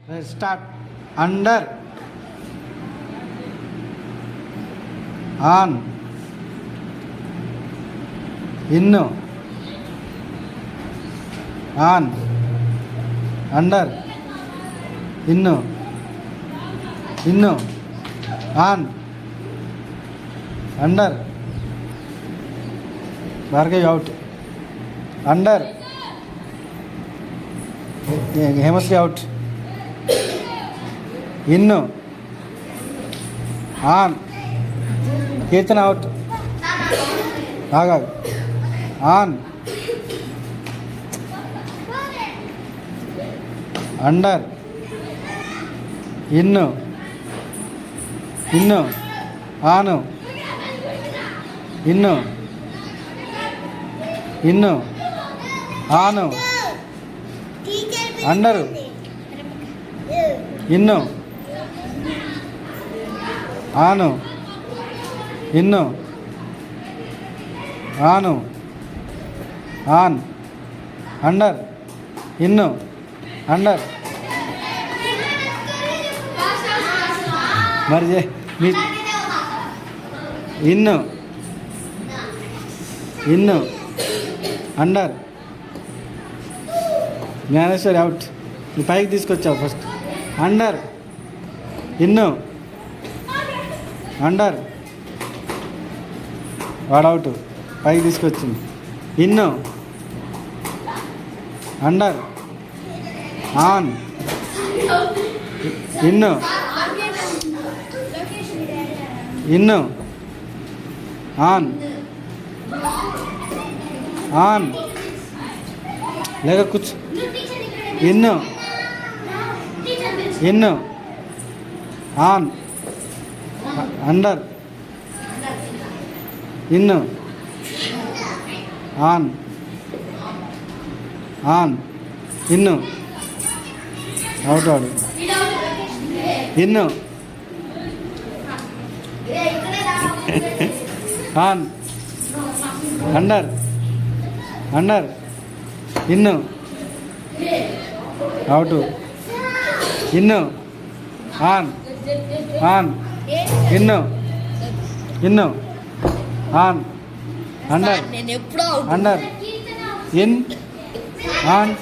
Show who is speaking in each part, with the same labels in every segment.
Speaker 1: Start. Under, on, in, on, under, in, in, on, under. Bhargavi out. Under, Hemasri out. In, on, Keerthana out. ఆగాగు. On, under, in, in, on, in, in, ఆను, అండరు, ఇన్ను, on, ఇన్ను, ఆను, on, under, in, under. మరి in, in, under. Gnaneshwari out. నువ్వు పైకి తీసుకొచ్చావు first. Under, in, under. వాడు out. పైకి తీసుకొచ్చింది. In, under, on, in, in, on, on. లేక కూర్చో. In, in, on, under, in, on, on, in. Out వాడు. In, on, under, under, in, out. In, on, on, in, in, on, under, under, in, on,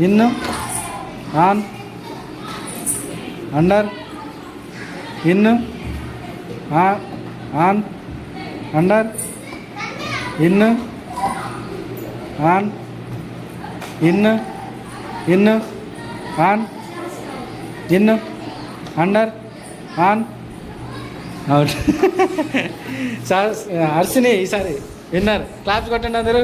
Speaker 1: in, on, under, in, on, under, in, on, in, in, on, in, under, on, out. Sir Harshini ఈసారి విన్నారు. Claps కొట్టండి అందరూ.